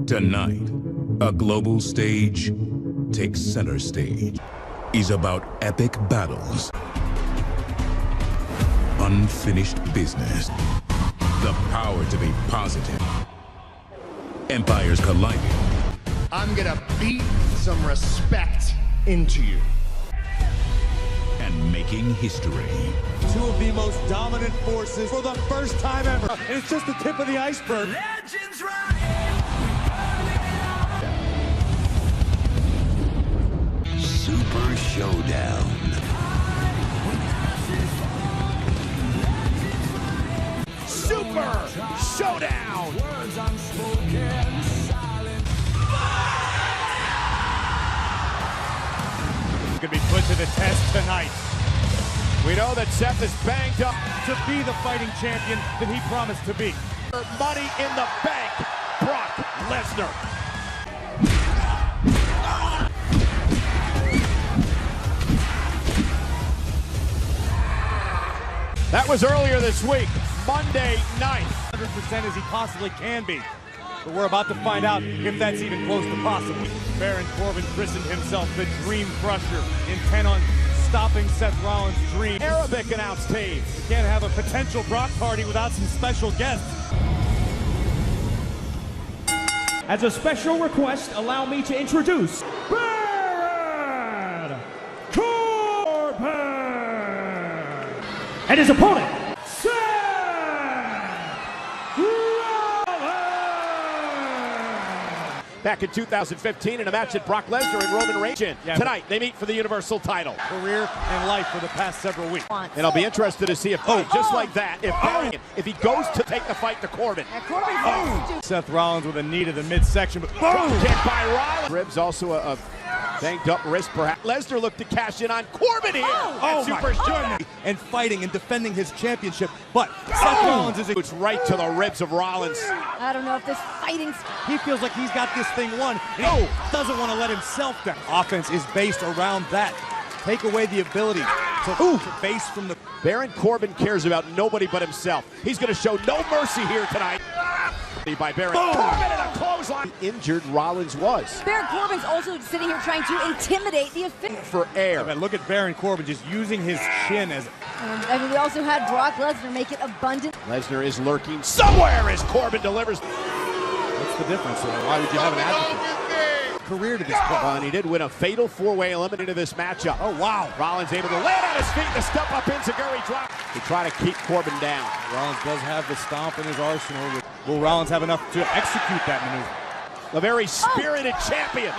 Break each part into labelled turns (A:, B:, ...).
A: Tonight, a global stage takes center stage. Is about epic battles, unfinished business, the power to be positive, empires colliding.
B: I'm gonna beat some respect into you.
A: And making history.
C: Two of the most dominant forces for the first time ever. And it's just the tip of the iceberg.
D: Legends rise.
E: Super Showdown.
D: Super Showdown. Words unspoken, silent.
C: Gonna be put to the test tonight.
F: We know that Seth is banged up
C: To be the fighting champion that he promised to be.
F: Money in the bank. Brock Lesnar. That was earlier this week, Monday night.
C: 100% as he possibly can be. But we're about to find out if that's even close to possible. Baron Corbin christened himself the Dream Crusher, intent on stopping Seth Rollins' dream.
F: Arabic announce team.
C: You can't have a potential Brock party without some special guests.
G: As a special request, allow me to introduce Baron Corbin and his opponent, Seth Rollins.
F: Back in 2015 in a match at Brock Lesnar and Roman Reigns. Tonight, they meet for the Universal title.
C: Career and life for the past several weeks.
F: And I'll be interested to see if, just like that, if he goes to take the fight to Corbin.
C: Seth Rollins with a knee to the midsection, but
F: Boom! Kick by Rollins. Ribs also a banged up wrist, perhaps. Lesnar looked to cash in on Corbin here.
C: oh my goodness! And fighting and defending his championship, but Seth Rollins is
F: It's right to the ribs of Rollins.
H: I don't know if this fighting's...
C: He feels like he's got this thing won, and he doesn't want to let himself down. Offense is based around that. Take away the ability to base from the...
F: Baron Corbin cares about nobody but himself. He's going to show no mercy here tonight. By Baron Corbin and a clothesline. Injured Rollins was.
H: Baron Corbin's also sitting here trying to intimidate the official.
F: For air.
C: But look at Baron Corbin just using his chin as...
H: I mean, we also had Brock Lesnar make it abundant.
F: Lesnar is lurking somewhere as Corbin delivers.
C: What's the difference? Why would you have an advocate? Career to this point.
F: And he did win a fatal four-way eliminator this matchup.
C: Oh, wow.
F: Rollins able to land on his feet, the stump up enziguri drop. They try to keep Corbin down.
C: Rollins does have the stomp in his arsenal. Will Rollins have enough to execute that maneuver?
F: A very spirited champion.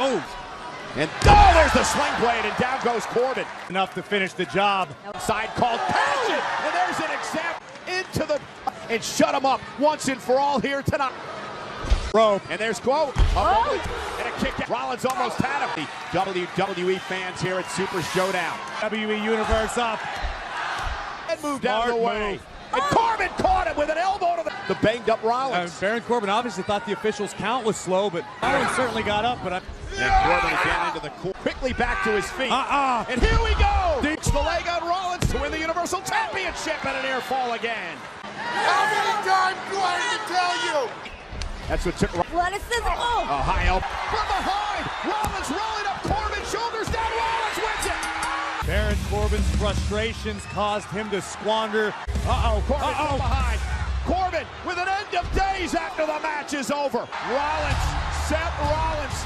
F: And there's the sling blade, and down goes Corbin.
C: Enough to finish the job.
F: Side called passion, and there's an example into the... And shut him up once and for all here tonight.
C: Rope.
F: And there's quote. And a kick. Rollins almost had him. The WWE fans here at Super Showdown.
C: WWE Universe up.
F: And moved out of the way. And Corbin caught him with an elbow to the banged up Rollins.
C: Baron Corbin obviously thought the official's count was slow, but Rollins certainly got up. But
F: and Corbin again into the court. Quickly back to his feet. And here we go. Ditch the leg on Rollins to win the Universal Championship and an air fall again.
B: How many times do I have to tell you?
F: That's what took
H: Athleticism.
F: a high elbow. From behind, Rollins rolling up Corbin, shoulders down, Rollins wins it.
C: Baron Corbin's frustrations caused him to squander.
F: Corbin from behind. Corbin with an end of days after the match is over. Seth Rollins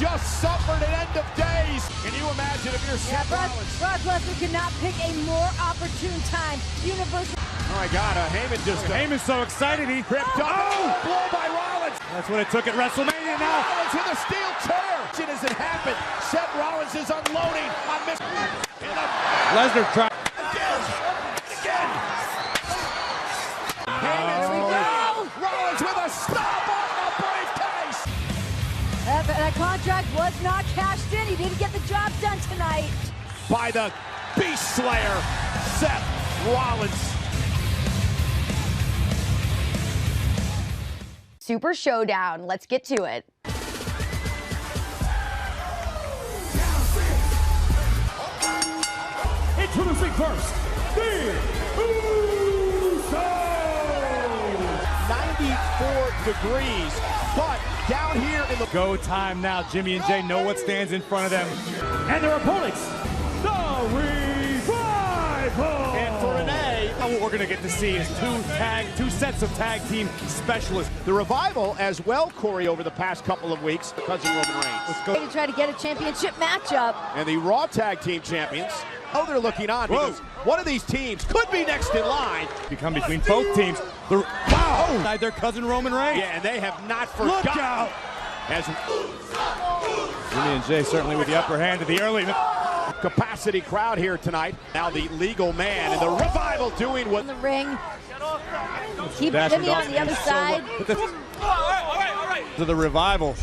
F: just suffered an end of days. Can you imagine if you're Seth Rollins?
H: Brock Lesnar could not pick a more opportune time. Universal.
F: Oh my God, Heyman just...
C: Heyman's so excited he
F: ripped up. Blow by Rollins.
C: That's what it took at WrestleMania now.
F: Rollins with a steel chair. It hasn't happened. Seth Rollins is unloading on Miss...
C: Lesnar tried.
F: Again. Rollins with a stop on the briefcase.
H: That contract was not cashed in. He didn't get the job done tonight.
F: By the Beast Slayer, Seth Rollins.
H: Super Showdown. Let's get to it.
G: Introducing first, the Usos.
F: 94 degrees, but down here in the
C: Go time now. Jimmy and Jay know what stands in front of them.
G: And their opponents, the Revival!
C: And for Renee, what we're gonna get to see is two sets of tag team specialists.
F: The Revival as well, Corey, over the past couple of weeks, because of Roman Reigns.
C: Let's go.
H: To try to get a championship matchup.
F: And the Raw Tag Team Champions, oh, they're looking on because one of these teams could be next in line.
C: Become between both teams. Wow! Their cousin Roman Reigns.
F: Yeah, and they have not forgotten.
C: Look out!
F: As
C: Jimmy and Jay certainly with the upper hand at the early
F: capacity crowd here tonight. Now the legal man and the Revival doing what
H: In the ring. Keep
C: Dashing
H: Jimmy on
C: Dawson
H: the other
C: is so
H: side.
C: to the Revival.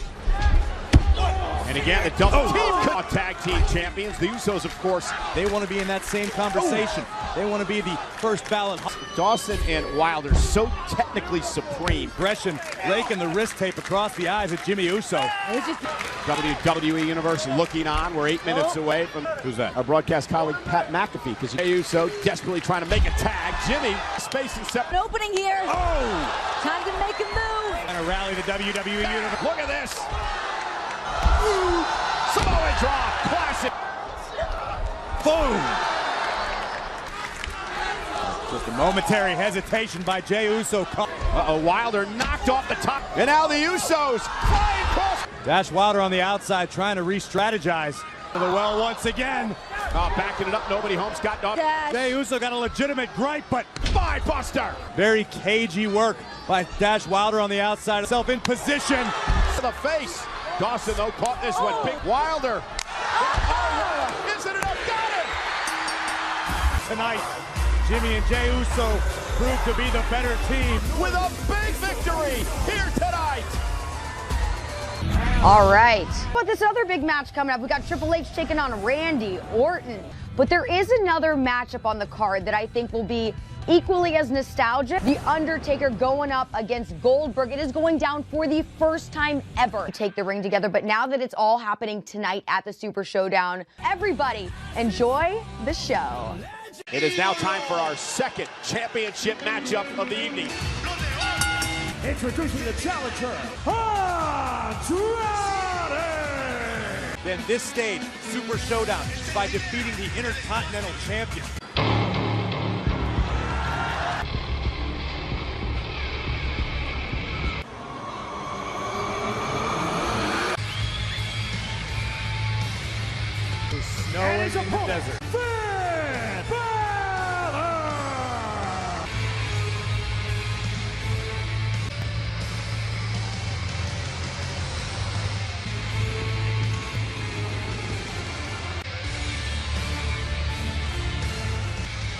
F: and again the double team tag team champions. The Usos, of course,
C: They want to be in that same conversation. They want to be the first ballot.
F: Dawson and Wilder so technically supreme.
C: Aggression, raking the wrist tape across the eyes of Jimmy Uso.
H: It's just
F: WWE Universe looking on. We're 8 minutes away from
C: Who's that?
F: our broadcast colleague Pat McAfee, because Uso desperately trying to make a tag. Jimmy spacing
H: an
F: separate.
H: opening here.
F: Oh!
H: Time to make a move.
C: And a rally the WWE Universe.
F: Look at this! Samoa drop, classic.
C: Boom! Just a momentary hesitation by Jey Uso.
F: Wilder knocked off the top. And now the Usos flying across.
C: Dash Wilder on the outside trying to re-strategize. The well once again.
F: Backing it up, nobody home. Scott Dawson.
H: Dash.
C: Jey Uso got a legitimate gripe, but
F: Five buster.
C: very cagey work by Dash Wilder on the outside. Self in position.
F: To the face. Dawson, though, caught this one. Big Wilder. Isn't it up? Got him.
C: Tonight, Jimmy and Jey Uso proved to be the better team.
F: With a big victory here tonight.
I: All right. But this other big match coming up, we got Triple H taking on Randy Orton. But there is another matchup on the card that I think will be equally as nostalgic. The Undertaker going up against Goldberg. It is going down for the first time ever to take the ring together. But now that it's all happening tonight at the Super Showdown, everybody enjoy the show.
F: It is now time for our second championship matchup of the evening.
G: Introducing the challenger, Andrade!
C: Then this stage, Super Showdown, by defeating the Intercontinental Champion. Snowing in the desert.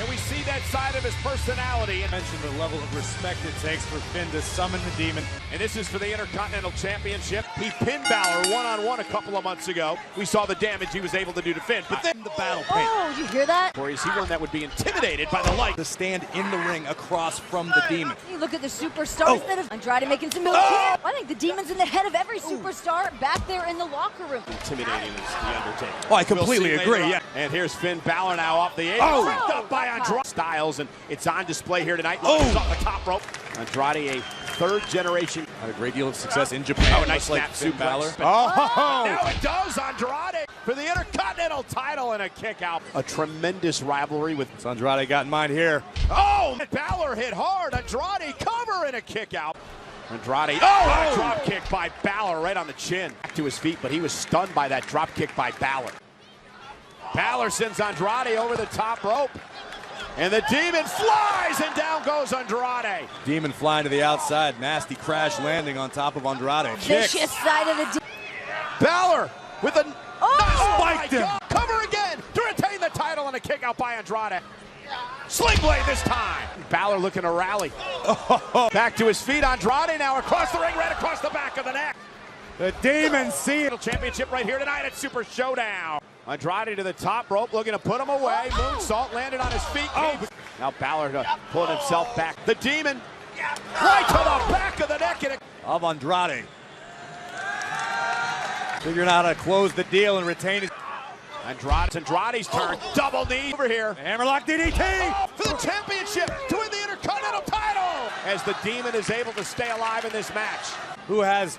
F: And we see that side of his personality. And
C: Mention the level of respect it takes for Finn to summon the demon.
F: this is for the Intercontinental Championship. He pinned Balor one-on-one a couple of months ago. We saw the damage he was able to do to Finn. But then
C: The battle paint.
H: Oh, did you hear that?
F: or is he one that would be intimidated by the light?
C: To stand in the ring across from the demon.
H: You look at the superstars that have Andrade making some moves here. I think the demon's in the head of every superstar back there in the locker room.
F: Intimidating is the Undertaker.
C: Oh, I completely
F: We'll see
C: agree,
F: later
C: yeah.
F: on. And here's Finn Balor now off the apron.
C: Oh!
F: Picked up by Andrade. Styles, and it's on display here tonight.
C: Oh!
F: He's off the top rope. Andrade, a third generation.
C: Had a great deal of success in Japan.
F: Oh, nice
C: like
F: snap
C: Finn
F: suplex.
C: Balor.
F: Now it does. Andrade for the Intercontinental title and a kick out. A tremendous rivalry with.
C: So Andrade got in mind here.
F: Oh, Balor hit hard. Andrade cover and a kick out. Andrade. Oh, a drop kick by Balor right on the chin. Back to his feet, but he was stunned by that drop kick by Balor. Balor sends Andrade over the top rope. And the demon flies, and down goes Andrade.
C: Demon flying to the outside. Nasty crash landing on top of Andrade.
H: Vicious
C: Kicks.
H: side of the demon.
F: Balor with a
C: Spiked him.
F: Cover again to retain the title and a kick out by Andrade. Sling blade this time. Balor looking to rally. Back to his feet. Andrade now across the ring, right across the back of the neck.
C: The demon seal.
F: Championship right here tonight at Super Showdown. Andrade to the top rope, looking to put him away. Moonsault landed on his feet. Now Balor pulling himself back. The demon right to the back of the neck. And
C: Of Andrade. Figuring out how to close the deal and retain his.
F: Andrade's turn. Double knee over here.
C: Hammerlock DDT.
F: For the championship to win the Intercontinental title. As the demon is able to stay alive in this match.
C: Who has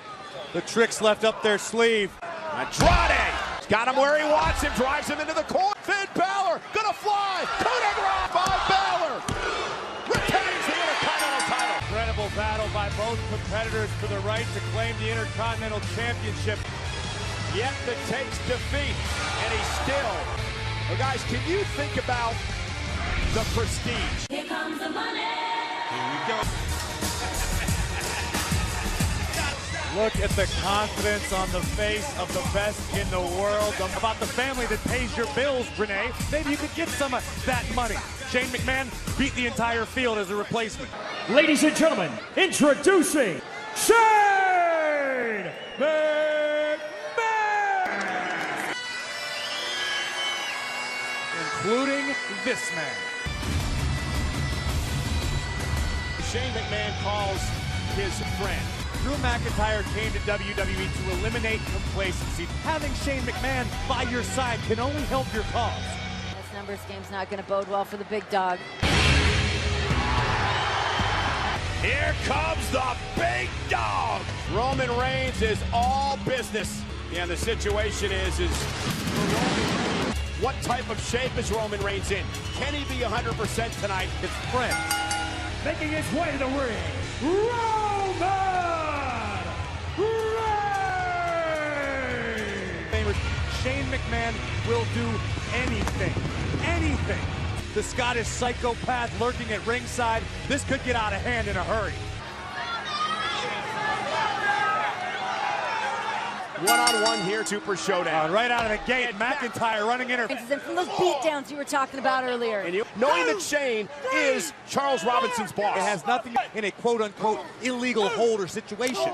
C: The tricks left up their sleeve.
F: Andrade! He's got him where he wants him, drives him into the corner. Finn Balor, gonna fly! Coup by Balor! Retains the Intercontinental title.
C: Incredible battle by both competitors for the right to claim the Intercontinental Championship.
F: Yet the takes defeat, and he's still. Well, guys, can you think about the prestige?
J: Here comes the money.
C: Here we go. Look at the confidence on the face of the best in the world. About the family that pays your bills, Renee. Maybe you could get some of that money. Shane McMahon beat the entire field as a replacement.
G: Ladies and gentlemen, introducing Shane McMahon!
C: Including this man.
F: Shane McMahon calls his friend.
C: Drew McIntyre came to WWE to eliminate complacency. Having Shane McMahon by your side can only help your cause.
H: This numbers game's not going to bode well for the big dog.
F: Here comes the big dog. Roman Reigns is all business. And the situation is what type of shape is Roman Reigns in? Can he be 100% tonight?
C: His friend.
G: Making his way to the ring, Roman Reigns!
C: Shane McMahon will do anything. The Scottish psychopath lurking at ringside. This could get out of hand in a hurry.
F: One-on-one here, Super ShowDown.
C: Right out of the gate, McIntyre running in her.
H: From those beatdowns you were talking about earlier.
F: And knowing that Shane is Charles Robinson's boss.
C: It has nothing in a quote-unquote illegal hold or situation.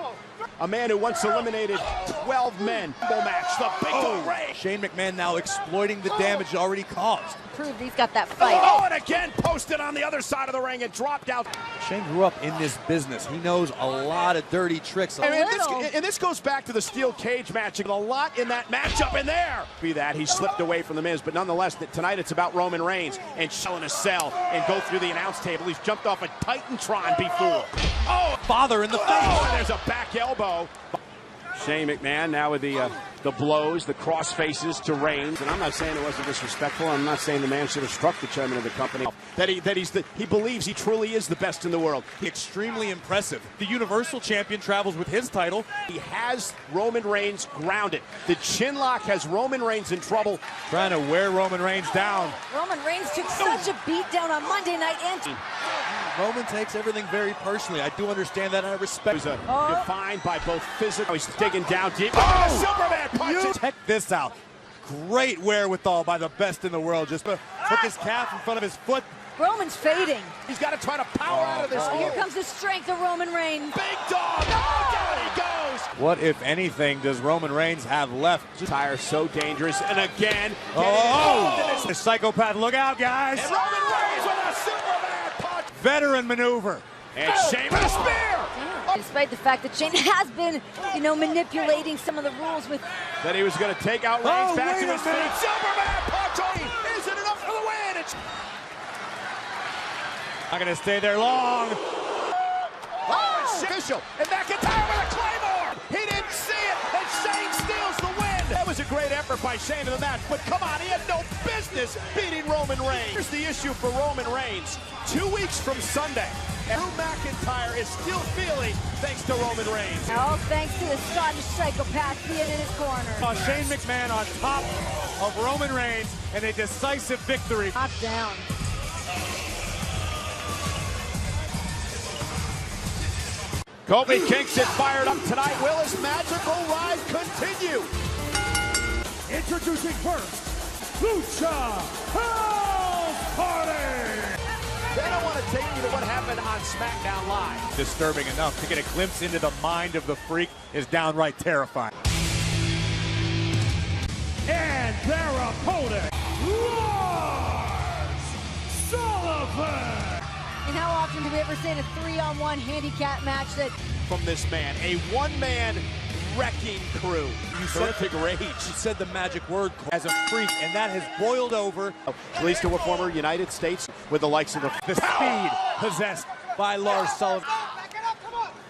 F: A man who once eliminated 12 men. Match, the big Ray.
C: Shane McMahon now exploiting the damage already caused.
H: Proved he's got that fight.
F: Oh, and again posted on the other side of the ring and dropped out.
C: Shane grew up in this business. He knows a lot of dirty tricks.
F: And this goes back to the steel cage match. A lot in that matchup in there. Be that he slipped away from the Miz, but nonetheless, tonight it's about Roman Reigns and showing a cell and go through the announce table. He's jumped off a Titantron before. Oh,
C: father in the face.
F: Oh, and there's a back elbow. Shane McMahon now with the blows, the cross faces to Reigns. And I'm not saying it wasn't disrespectful. I'm not saying the man should have struck the chairman of the company. He believes he truly is the best in the world.
C: Extremely impressive. The Universal Champion travels with his title.
F: He has Roman Reigns grounded. The chin lock has Roman Reigns in trouble.
C: Trying to wear Roman Reigns down.
H: Roman Reigns took such a beat down on Monday night.
C: Roman takes everything very personally. I do understand that, and I respect it.
F: Defined by both physical. He's digging down deep. Oh, Superman punches.
C: Check this out. Great wherewithal by the best in the world. Just took his calf in front of his foot.
H: Roman's fading.
F: He's got to try to power out of this.
H: Here comes the strength of Roman Reigns.
F: Big dog. Oh, down he goes.
C: What, if anything, does Roman Reigns have left?
F: Tire so dangerous. And again.
C: The psychopath. Look out, guys.
F: And Roman Reigns with a Superman punch.
C: Veteran maneuver.
F: And Shane with a spear.
H: Despite the fact that Shane has been, manipulating some of the rules with...
F: That he was going to take out Reigns back to his feet. Superman punch. Is it enough for the win? It's...
C: Not going to stay there long.
F: Oh, official. And McIntyre with a Claymore. He didn't see it. And Shane steals the win. That was a great effort by Shane in the match. But come on, he had no business beating Roman Reigns. Here's the issue for Roman Reigns. 2 weeks from Sunday. And Drew McIntyre is still feeling thanks to Roman Reigns.
H: All thanks to the Scottish psychopath being in his corner.
C: Shane McMahon on top of Roman Reigns and a decisive victory.
H: Top down.
F: Kofi Kingston fired up tonight. Will his magical ride continue?
G: Introducing first, Lucha House Party!
F: They don't want to take you to what happened on SmackDown Live.
C: Disturbing enough to get a glimpse into the mind of the freak is downright terrifying.
G: And their opponent, Lars Sullivan!
H: And how often do we ever see in a 3-on-1 handicap match that...
F: From this man, a one-man wrecking crew. Terrific rage.
C: You said the magic word as a freak, and that has boiled over.
F: At least to a former United States with the likes of the
C: speed possessed by Lars Sullivan.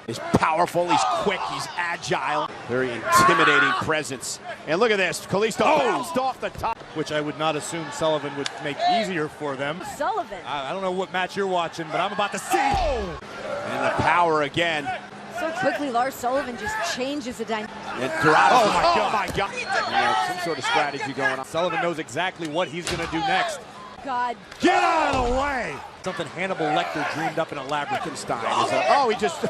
F: He's powerful, he's quick, he's agile. Very intimidating presence. And look at this, Kalisto bounced off the top.
C: Which I would not assume Sullivan would make easier for them.
H: Sullivan.
C: I don't know what match you're watching, but I'm about to see.
F: And the power again.
H: So quickly, Lars Sullivan just changes the dynamic.
F: And Dorado, oh my God. Yeah, some sort of strategy going on.
C: Sullivan knows exactly what he's going to do next.
H: God.
C: Get out of the way! Something Hannibal Lecter dreamed up in a lab.
F: Oh, he just...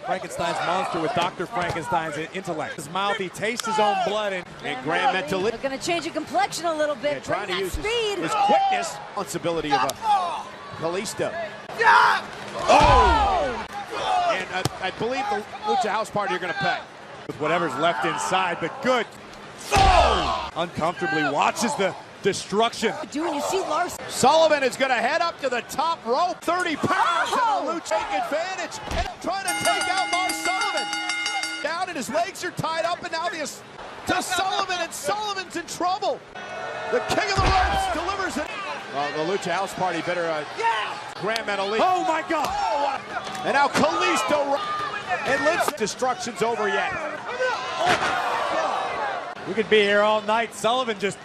C: Frankenstein's monster with Dr. Frankenstein's intellect. His mouth, he tastes his own blood. And
F: Graham mental.
H: They're going to change your complexion a little bit.
F: Yeah, trying to use
H: speed.
F: his quickness. Responsibility of Kalisto.
H: Oh!
F: And I believe the Lucha House Party are going to pay.
C: With whatever's left inside, but good. Oh! Uncomfortably watches the destruction.
H: Dude, you see Lars.
F: Sullivan is going to head up to the top rope. 30 pounds and the Lucha take advantage. And trying to take out Lars Sullivan. Down and his legs are tied up and now to Sullivan, and Sullivan's in trouble. The king of the ropes delivers it. The Lucha House Party better Graham at a lead.
C: Oh my God!
F: And now Kalisto and Lynch's destruction's over yet.
C: We could be here all night. Sullivan just,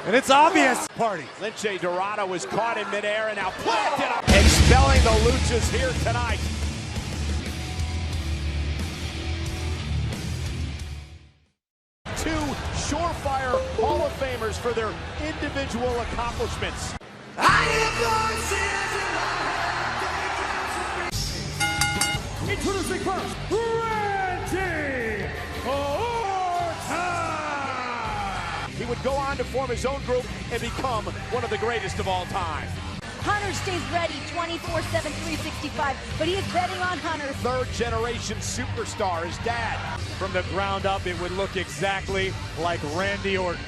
C: and it's obvious. Party.
F: Lince Dorado was caught in midair and now planted up, expelling the Luchas here tonight. Two surefire Hall of Famers for their individual accomplishments.
G: Introducing first, Randy Orton!
F: He would go on to form his own group and become one of the greatest of all time.
H: Hunter stays ready 24/7, 365, but he is betting on Hunter.
F: Third generation superstar, his dad.
C: From the ground up, it would look exactly like Randy Orton.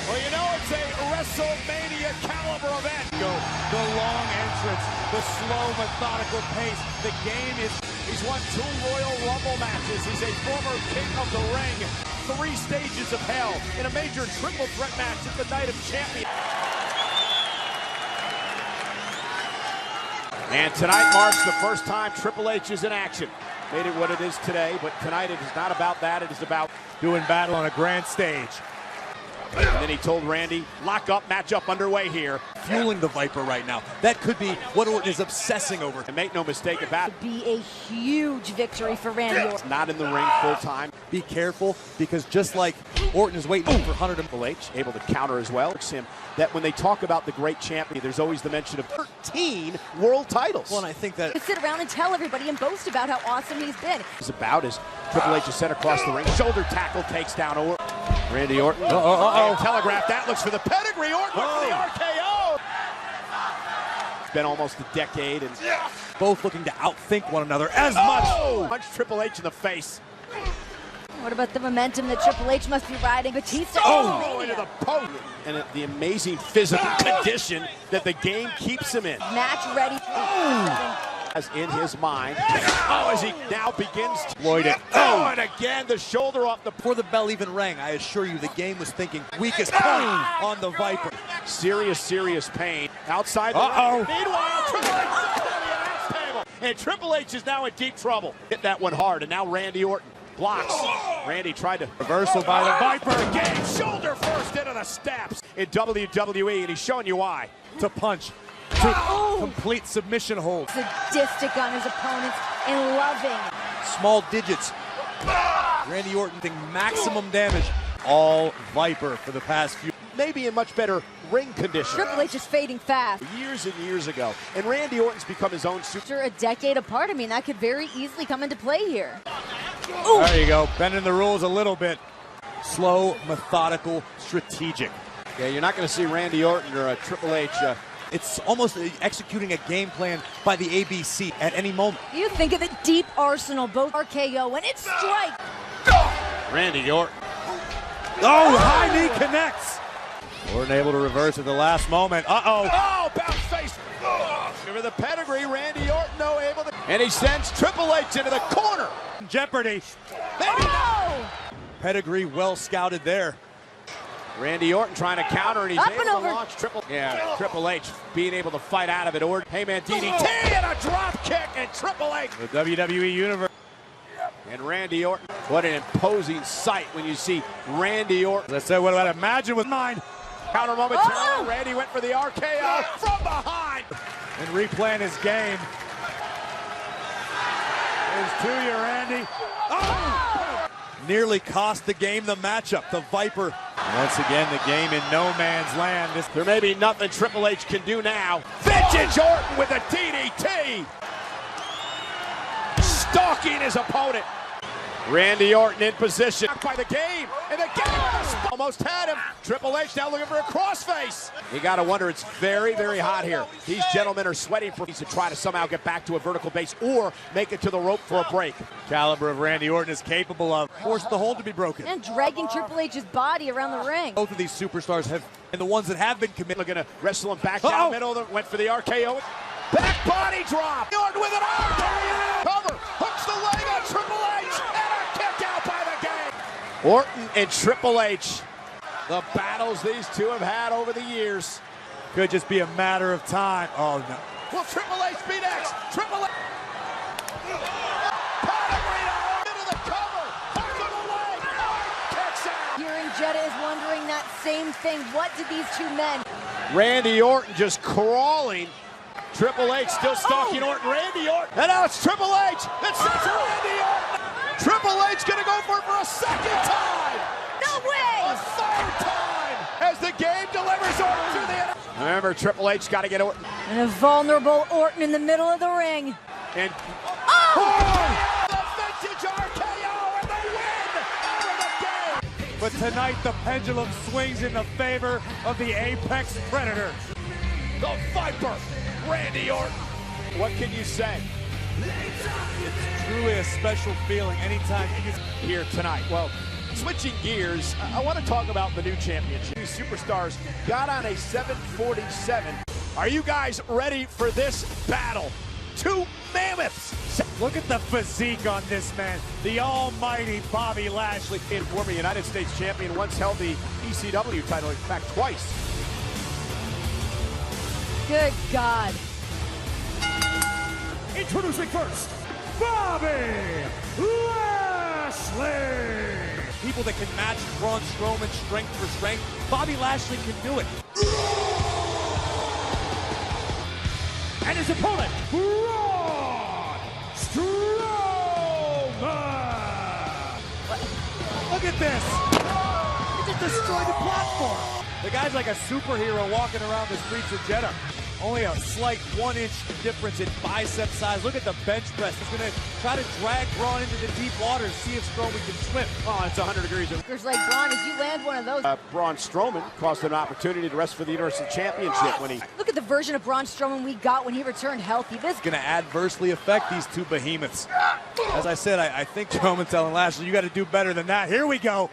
F: Well, you know it's a WrestleMania caliber event.
C: The long entrance, the slow, methodical pace. The game is,
F: he's won 2 Royal Rumble matches. He's a former king of the ring. 3 stages of hell in a major triple threat match at the Night of Champions. And tonight marks the first time Triple H is in action. Made it what it is today, but tonight it is not about that. It is about
C: doing battle on a grand stage.
F: And then he told Randy, lock up, match up underway here.
C: Fueling the Viper right now. That could be what Orton is obsessing over.
F: And make no mistake about it.
H: It would be a huge victory for Randy Orton.
F: Not in the ring full time.
C: Be careful, because just like Orton is waiting for Hunter to
F: Triple H, able to counter as well. Him that when they talk about the great champion, there's always the mention of 13 world titles.
C: Well, and I think that
H: You sit around and tell everybody and boast about how awesome he's been.
F: It's about as Triple H is sent across the ring. Shoulder tackle takes down Randy Orton. Telegraph that, looks for the pedigree. Orton for the RKO. It's been almost a decade, and
C: both looking to outthink one another as much.
F: Punch Triple H in the face.
H: What about the momentum that Triple H must be riding? Batista
F: into the post. And the amazing physical condition that the game keeps him in.
H: Match ready.
F: As in his mind. As he now begins to exploit it. And again, the shoulder off the...
C: Before the bell even rang, I assure you the game was thinking weakest point on the Viper.
F: Serious pain. Outside the ring. Meanwhile, Triple H is on the announce table. And Triple H is now in deep trouble. Hit that one hard, and now Randy Orton blocks. Randy tried to...
C: Reversal by the Viper.
F: Again, shoulder first into the steps in WWE, and he's showing you why.
C: To punch. To complete submission hold.
H: Sadistic on his opponents and loving.
C: Small digits. Randy Orton doing maximum damage. All Viper for the past few.
F: Maybe in much better ring condition.
H: Triple H is fading fast.
F: Years and years ago. And Randy Orton's become his own super.
H: After a decade apart, I mean, that could very easily come into play here.
C: There you go. Bending the rules a little bit. Slow, methodical, strategic.
F: Yeah, you're not going to see Randy Orton or Triple H.
C: It's almost executing a game plan by the ABC at any moment.
H: You think of the deep arsenal, both RKO, and it's strike.
F: Randy Orton.
C: High knee connects. Orton able to reverse at the last moment. Uh-oh.
F: Oh, bounce face. Over the pedigree, Randy Orton, though, able to. And he sends Triple H into the corner.
C: Jeopardy.
F: Maybe not.
C: Pedigree well scouted there.
F: Randy Orton trying to counter, and he's
H: Up
F: able
H: and
F: to
H: over.
F: launch Triple H being able to fight out of it. Orton, hey man, DDT and a drop kick, and Triple H.
C: The WWE Universe.
F: And Randy Orton, what an imposing sight when you see Randy Orton.
C: As I said, what about Imagine with mine?
F: Counter momentarily, Randy went for the RKO from behind.
C: And replaying his game. Here's to you, Randy. Oh! Nearly cost the game the matchup. The Viper. Once again, the game in no man's land.
F: There may be nothing Triple H can do now. Vintage Orton with a DDT. Stalking his opponent. Randy Orton in position. By the game, and the game almost had him. Triple H now looking for a crossface. You gotta wonder, it's very, very hot here. These gentlemen are sweating for to try to somehow get back to a vertical base or make it to the rope for a break.
C: Caliber of Randy Orton is capable of. Forced the hold to be broken.
H: And dragging Triple H's body around the ring.
C: Both of these superstars have, and the ones that have been committed.
F: Looking to wrestle him back down middle. Went for the RKO. Back body drop. Orton with an RKO. Cover. Hooks the leg on Triple H. And a kick out by the game. Orton and Triple H. The battles these two have had over the years.
C: Could just be a matter of time. Oh, no.
F: Will Triple H be next? Triple H. Into the cover. Hook to the leg. Kicks out.
H: Hearing Jetta is wondering that same thing. What did these two men?
F: Randy Orton just crawling. Triple H still stalking Orton. Randy Orton. And now it's Triple H. It's Randy Orton. Triple H gonna go for it for a second time.
H: No way.
F: A third time. As the game delivers Orton to the end. Remember, Triple H got to get Orton.
H: And a vulnerable Orton in the middle of the ring.
F: And the vintage RKO and the win for the game.
C: But tonight the pendulum swings in the favor of the Apex Predator.
F: The Viper, Randy Orton. What can you say?
C: It's truly a special feeling anytime you get
F: here tonight. Well, switching gears, I want to talk about the new championship. These superstars got on a 747. Are you guys ready for this battle? Two mammoths.
C: Look at the physique on this man. The almighty Bobby Lashley.
F: In former United States champion, once held the ECW title, in fact, twice.
H: Good God.
G: Introducing first, Bobby Lashley.
C: People that can match Braun Strowman strength for strength. Bobby Lashley can do it.
G: And his opponent, Braun Strowman.
C: Look at this. He just destroyed the platform. The guy's like a superhero walking around the streets of Jeddah. Only a slight 1-inch difference in bicep size. Look at the bench press. He's going to try to drag Braun into the deep waters, see if Strowman can swim.
F: Oh, it's 100 degrees.
H: Like Braun, as you land one of those.
F: Braun Strowman cost an opportunity to rest for the Universal Championship when he.
H: Look at the version of Braun Strowman we got when he returned healthy. This
C: is going to adversely affect these two behemoths. As I said, I think Strowman telling Lashley, you got to do better than that. Here we go.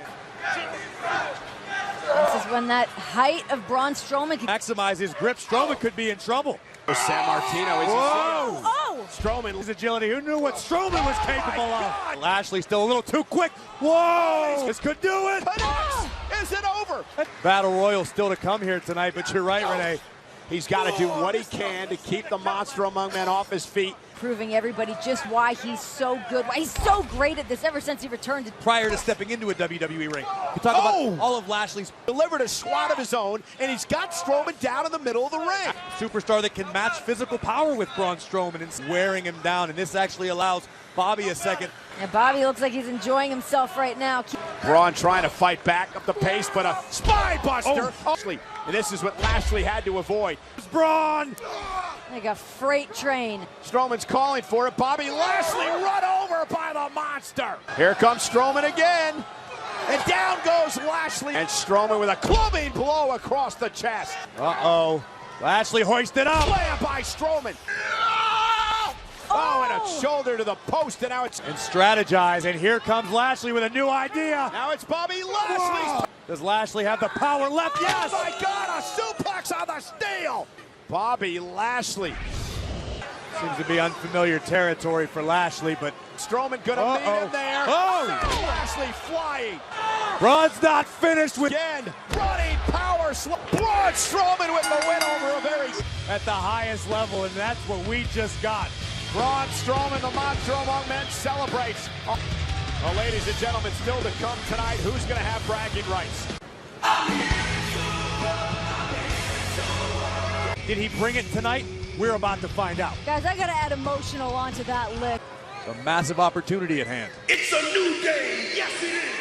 H: This is when that height of Braun Strowman can
C: maximize his grip. Strowman could be in trouble.
F: San Martino is
H: Strowman.
C: His agility. Who knew what Strowman was capable of? Lashley still a little too quick. Whoa! This could do it.
F: Is it over?
C: Battle Royal still to come here tonight, but you're right, Renee.
F: He's got to do what he can to keep the monster among men off his feet.
H: Proving everybody just why he's so good. Why he's so great at this ever since he returned.
C: Prior to stepping into a WWE ring. You talk about all of Lashley's.
F: Delivered a swat of his own, and he's got Strowman down in the middle of the ring.
C: Superstar that can match physical power with Braun Strowman and wearing him down, and this actually allows Bobby a second.
H: And Bobby looks like he's enjoying himself right now.
F: Braun trying to fight back up the pace, but a spine buster. And this is what Lashley had to avoid.
C: Braun!
H: Like a freight train.
F: Strowman's calling for it. Bobby Lashley run over by the monster. Here comes Strowman again. And down goes Lashley. And Strowman with a clubbing blow across the chest.
C: Uh-oh. Lashley hoisted up.
F: Slam by Strowman. Oh, and a shoulder to the post, and now it's...
C: And strategize, and here comes Lashley with a new idea.
F: Now it's Bobby Lashley.
C: Does Lashley have the power left? Yes!
F: Oh my God, a suplex on the steel. Bobby Lashley.
C: Seems to be unfamiliar territory for Lashley, but
F: Strowman gonna meet him there.
C: Oh!
F: Lashley flying.
C: Braun's not finished with...
F: Again, running power Braun Strowman with the win over a very...
C: At the highest level, and that's what we just got.
F: Braun Strowman, the Monstro among men, celebrates. Well, ladies and gentlemen, still to come tonight, who's gonna have bragging rights?
C: Did he bring it tonight? We're about to find out.
H: Guys, I gotta add emotional onto that lick.
C: A massive opportunity at hand.
D: It's a new day. Yes, it is.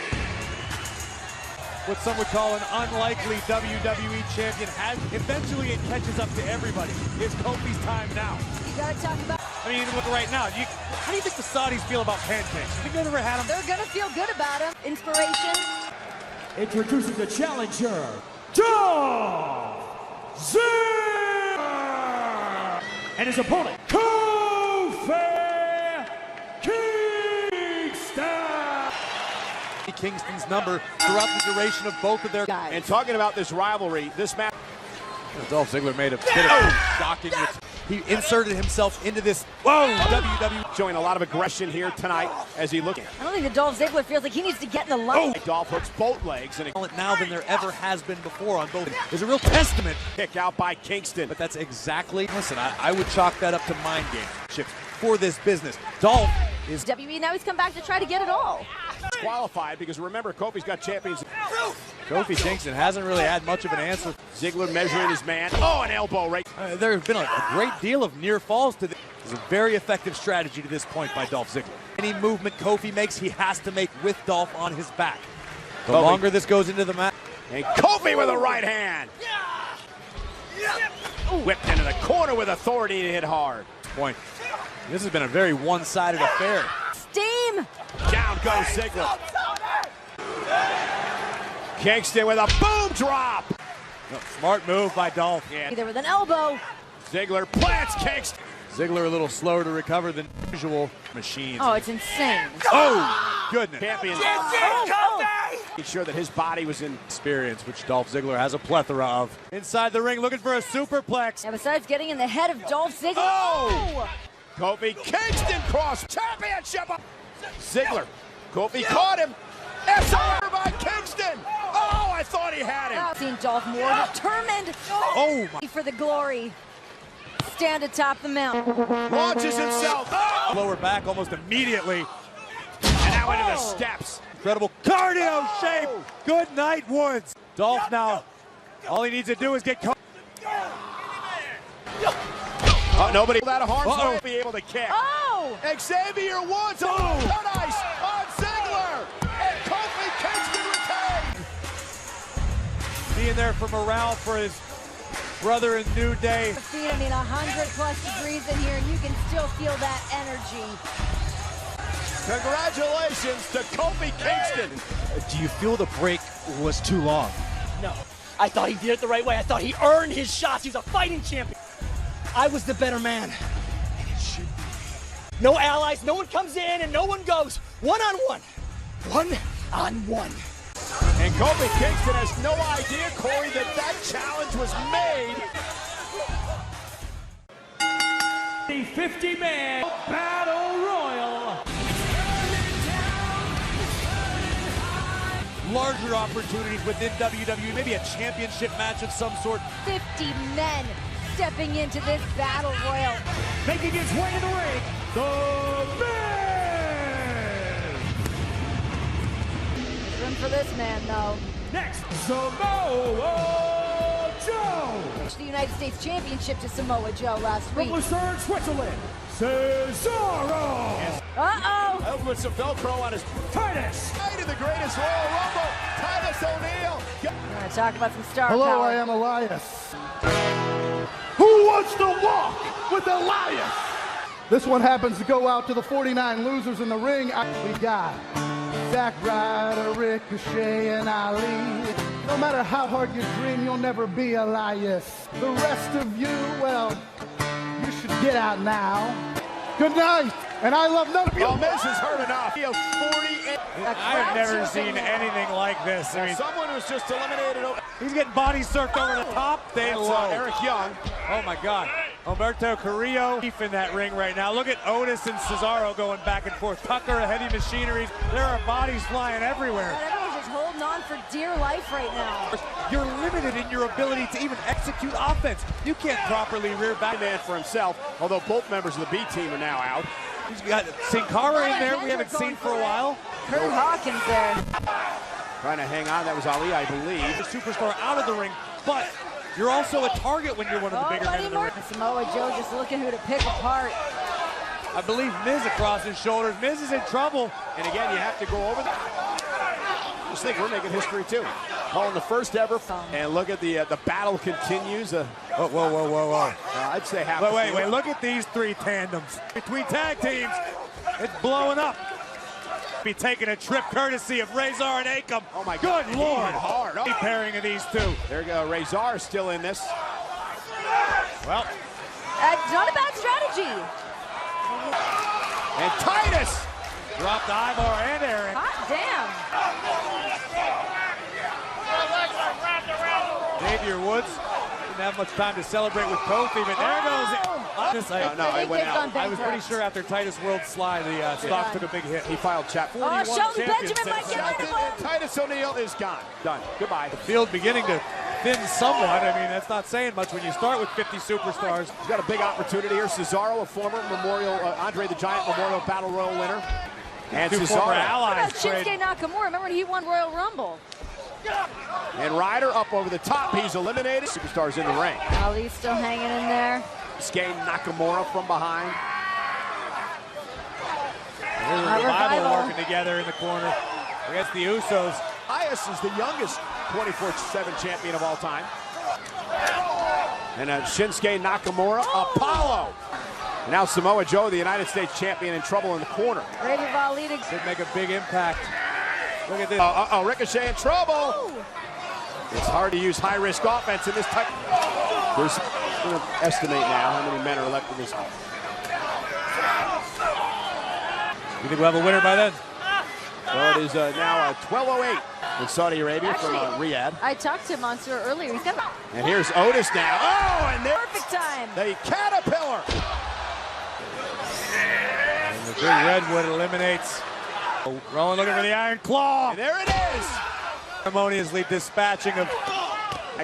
C: What some would call an unlikely WWE champion has eventually it catches up to everybody. It's Kofi's time now.
H: You gotta talk about...
C: I mean, even look right now. How do you think the Saudis feel about pancakes? You think they've ever had them?
H: They're gonna feel good about him. Inspiration.
G: Introducing the challenger, Dolph Ziggler, and his opponent, Kofi
C: Kingston's number throughout the duration of both of their
H: guys.
F: And talking about this rivalry, this match...
C: Dolph Ziggler made a bit of shocking... He inserted himself into this... Whoa! WWE
F: showing a lot of aggression here tonight as he looks...
H: I don't think that Dolph Ziggler feels like he needs to get in the line.
F: Dolph hooks both legs and...
C: Now than there ever has been before on both. There's a real testament.
F: Kick out by Kingston.
C: But that's exactly... Listen, I would chalk that up to mind games for this business. Dolph is...
H: WWE, now he's come back to try to get it all.
F: Qualified because remember, Kofi's got champions.
C: Kofi Kingston hasn't really had much of an answer.
F: Ziggler measuring his man. Oh, an elbow right.
C: There have been a great deal of near falls to this. It's a very effective strategy to this point by Dolph Ziggler. Any movement Kofi makes, he has to make with Dolph on his back. The longer this goes into the match.
F: And Kofi with a right hand. Whipped into the corner with authority to hit hard.
C: Point. This has been a very one-sided affair.
H: Steam!
F: Down goes Ziggler. Kingston with a boom drop.
C: Smart move by Dolph.
H: There with an elbow.
F: Ziggler plants Kingston.
C: Ziggler a little slower to recover than usual. Machines.
H: Oh, it's insane.
C: Oh, goodness.
F: Champion. Made sure that his body was in
C: experience, which Dolph Ziggler has a plethora of. Inside the ring, looking for a superplex.
H: Yeah, besides getting in the head of Dolph Ziggler.
F: Oh! Kofi Kingston cross championship. Ziggler. Kofi caught him. SR by Kingston. Oh, I thought he had him.
H: I've seen Dolph more determined.
C: Oh my.
H: For the glory. Stand atop the mountain.
F: Launches himself. Oh!
C: Lower back almost immediately.
F: And now into the steps.
C: Incredible cardio shape. Good night, Woods. Dolph now, all he needs to do is get caught.
F: Oh, nobody that harm won't be able to kick.
H: Oh!
F: Xavier Woods on Paradise on Ziggler. And Kofi Kingston retained.
C: Being there for morale for his brother in New Day.
H: I mean, 100+ degrees in here, and you can still feel that energy.
F: Congratulations to Kofi Kingston.
C: Do you feel the break was too long?
J: No. I thought he did it the right way. I thought he earned his shots. He was a fighting champion. I was the better man. And it should be. No allies, no one comes in, and no one goes. One-on-one. One-on-one.
F: And Kofi Kingston has no idea, Corey, that challenge was made.
G: The 50-man Battle Royal.
C: Larger opportunities within WWE, maybe a championship match of some sort.
H: 50 men stepping into this Battle Royal.
G: Making his way in the ring, the Miz.
H: Room for this man, though.
G: Next, Samoa Joe.
H: The United States Championship to Samoa Joe last week.
G: From Lucerne, Switzerland, Cesaro.
H: Uh-oh.
F: Out with some Velcro on his
G: Titus.
F: night in the greatest Royal Rumble. Titus O'Neil.
H: We're going to talk about some star
K: Hello,
H: power.
K: I am Elias. Who wants to walk with Elias? This one happens to go out to the 49 losers in the ring. We got Zack Ryder, Ricochet, and Ali. No matter how hard you dream, you'll never be Elias. The rest of you, well, you should get out now. Good night. And I love none of you.
F: Oh, Miz is hurt enough. 48.
C: I have never seen anything like this. I mean,
F: someone was just eliminated.
C: He's getting body surfed over the top. They low.
F: Eric Young.
C: Oh my God. Humberto Carrillo deep in that ring right now. Look at Otis and Cesaro going back and forth. Tucker, heavy machineries. There are bodies flying everywhere.
H: Everyone's just holding on for dear life right now.
C: You're limited in your ability to even execute offense. You can't properly rear back.
F: Man for himself, although both members of the B team are now out.
C: He's got Sin Cara in there we haven't seen for a while.
H: Kurt Hawkins there.
F: Trying to hang on, that was Ali, I believe.
C: The superstar out of the ring, but you're also a target when you're one of the bigger men in the ring.
H: Samoa Joe just looking who to pick apart.
C: I believe Miz across his shoulders. Miz is in trouble.
F: And again, you have to go over just think we're making history too. Calling the first ever. And look at the battle continues.
C: Whoa.
F: I'd say half.
C: Wait. Look at these three tandems between tag teams. It's blowing up. Be taking a trip courtesy of Razor and Akam.
F: Oh my God.
C: Good Lord.
F: Hard. Oh.
C: Pairing of these two.
F: There you go. Razor still in this.
C: Well.
H: Not a bad strategy.
F: And Titus.
C: Dropped Ivar and Aaron.
H: Hot damn.
C: Xavier Woods didn't have much time to celebrate with Kofi, but there goes it.
F: No, it went out.
C: I was pretty sure after Titus World slide, the stock took a big hit.
F: He filed chapter 41.
H: Shelby Benjamin might get rid of him.
F: Titus O'Neil is gone. Done. Goodbye.
C: The field beginning to thin somewhat. I mean, that's not saying much when you start with 50 superstars.
F: He's got a big opportunity here. Cesaro, a former Andre the Giant Memorial Battle Royal winner. And
C: two
F: Cesaro.
C: former allies.
H: Shinsuke Nakamura. Remember when he won Royal Rumble?
F: And Ryder up over the top. He's eliminated. Superstars in the ring.
H: Ali's still hanging in there.
F: Shinsuke Nakamura from behind.
C: Here's a revival working together in the corner against the Usos.
F: Elias is the youngest 24/7 champion of all time. And Shinsuke Nakamura, Apollo. And now Samoa Joe, the United States champion, in trouble in the corner.
H: Ready for Ali to
C: Should make a big impact. Look at this.
F: Ricochet in trouble. It's hard to use high-risk offense in this type. We're going to estimate now how many men are left in this.
C: You think we'll have a winner by then?
F: Well, it is now 12:08 in Saudi Arabia from Riyadh.
H: I talked to Mansoor earlier. He's got
F: And here's Otis now. Oh, and there's
H: perfect time.
F: the Caterpillar.
C: And the big redwood eliminates. Rowan looking for the Iron Claw.
F: And there it is.
C: Harmoniously dispatching of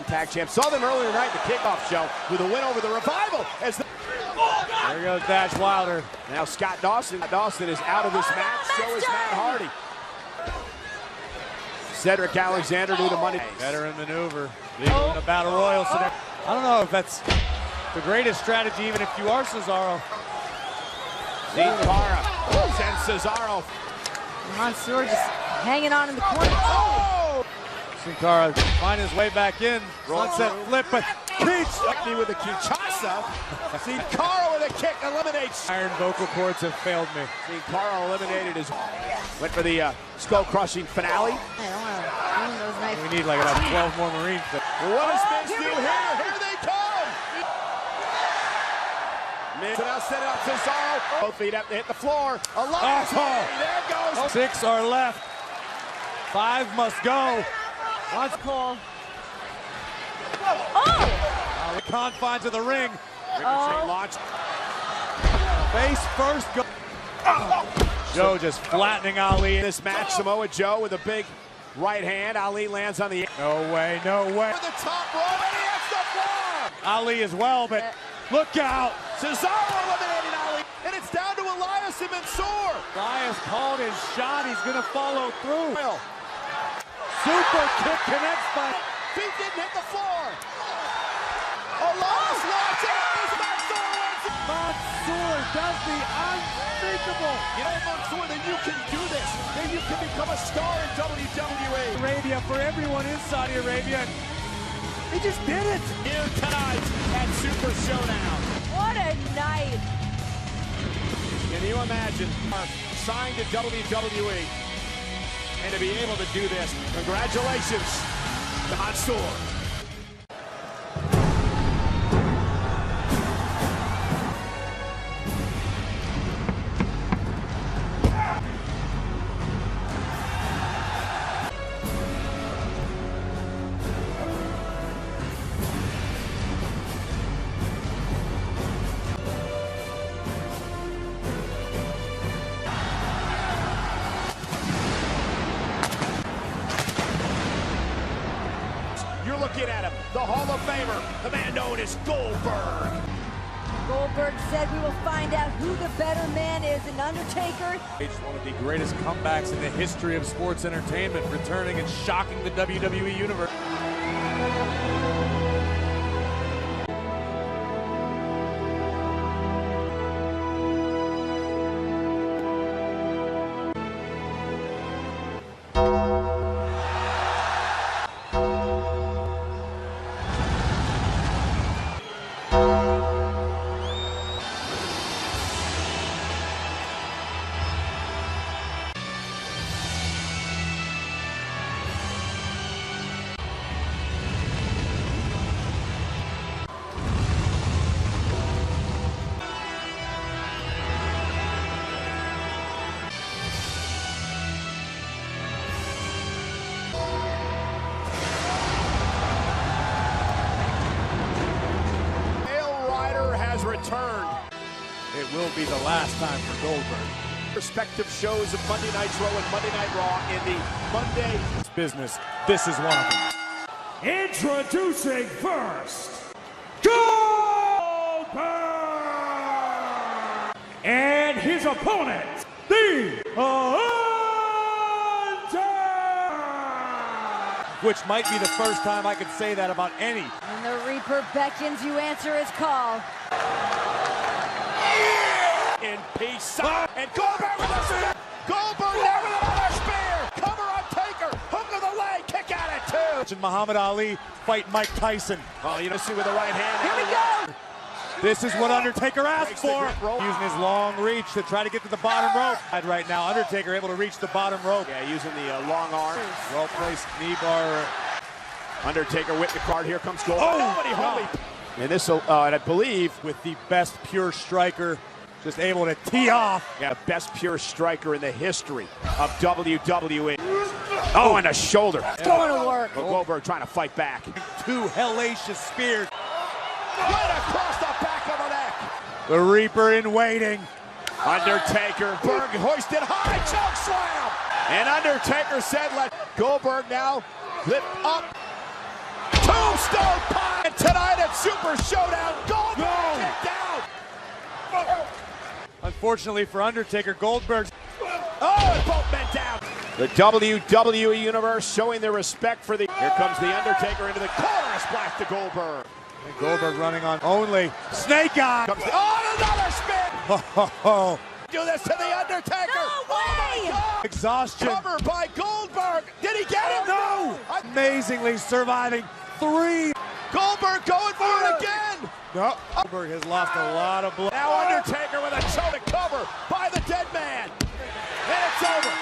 F: Tag champ. Saw them earlier tonight at the kickoff show with a win over the Revival.
C: There goes Dash Wilder.
F: Now Scott Dawson. Dawson is out of this match. So is Matt Hardy. Cedric Alexander do the money.
C: Veteran maneuver. In a battle royal. So I don't know if that's the greatest strategy, even if you are Cesaro.
F: Sin Cara sends Cesaro.
H: Mansoor just hanging on in the corner. Oh!
C: Sin Cara find his way back in. Sunset flip, but
F: Keach with a Kinshasa. Sin Cara with a kick eliminates.
C: Iron vocal cords have failed me.
F: Sin Cara eliminated his. Went for the skull-crushing finale.
H: I don't want to ruin those nice.
C: We need like about 12 more Marines.
F: Well, what does Miz do here? Here they come. Miz now set it up Cesaro. Both feet up to hit the floor. Alive. There goes.
C: 6 are left. 5 must go. Let's call.
H: Oh!
C: The confines of the ring.
F: Ricochet launch.
C: Face first. Go. Joe just flattening Ali in
F: This match, Samoa Joe with a big right hand. Ali lands on the.
C: No way, no way.
F: For the top rope, and he hits the floor.
C: Ali as well, but look out.
F: Cesaro eliminated Ali, and it's down to Elias and Mansoor.
C: Elias called his shot. He's going to follow through. Super kick connects, but
F: feet didn't hit the floor. Elias launches.
C: Mansoor does the unthinkable.
F: You know, Mansoor, then you can do this. Then you can become a star in WWE.
C: Arabia for everyone in Saudi Arabia. He just did it.
F: Here tonight at Super Showdown.
H: What a night.
F: Can you imagine? Signed to WWE. And to be able to do this, congratulations to Mansoor. looking at him, the Hall of Famer, the man known as Goldberg.
H: Goldberg said we will find out who the better man is, an Undertaker.
C: It's one of the greatest comebacks in the history of sports entertainment, returning and shocking the WWE Universe.
F: Returned.
C: It will be the last time for Goldberg.
F: Respective shows of Monday Nitro and Monday Night Raw in the Monday
C: business. This is one of them.
G: Introducing first, Goldberg! And his opponent, the
C: which might be the first time I could say that about any.
H: When the Reaper beckons, you answer his call.
F: In peace. And Goldberg with a spear. Goldberg there with another spear. Cover on Taker. Hook of the leg. Kick out at two.
C: And Muhammad Ali fight Mike Tyson.
F: Oh, you don't see with the right hand.
H: Here we go.
C: This is what Undertaker asked for. Using his long reach to try to get to the bottom rope. Right now, Undertaker able to reach the bottom rope.
F: Yeah, using the long arm.
C: Well-placed knee bar.
F: Undertaker with the card. Here comes Goldberg.
C: Oh,
F: holy. And this will, and I believe,
C: with the best pure striker, just able to tee off.
F: Yeah, best pure striker in the history of WWE. Oh, and a shoulder.
H: Going to work.
F: Goldberg trying to fight back.
C: Two hellacious spears.
F: Right across the back of the neck.
C: The Reaper in waiting.
F: Undertaker, Berg hoisted high, choke slam. And Undertaker said, let Goldberg now lift up. Tombstone pie. And tonight at Super Showdown, Goldberg kicked down.
C: Unfortunately for Undertaker, Goldberg's.
F: Oh, and both men down. The WWE Universe showing their respect for the. Here comes the Undertaker into the corner, a splash to Goldberg.
C: And Goldberg running on only. Snake Eye.
F: Oh, another spin. Do this to the Undertaker.
H: No way.
F: Oh my God.
C: Exhaustion.
F: Cover by Goldberg. Did he get him?
C: No. Amazingly surviving three.
F: Goldberg going for it again.
C: No. Goldberg has lost a lot of blood.
F: Now Undertaker with a toe to cover by the dead man. And it's over.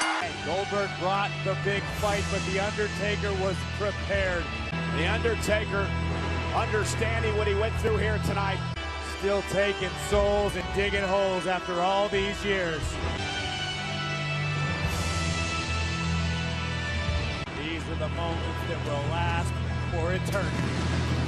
C: Goldberg brought the big fight, but the Undertaker was prepared.
F: The Undertaker understanding what he went through here tonight.
C: Still taking souls and digging holes after all these years. These are the moments that will last for eternity.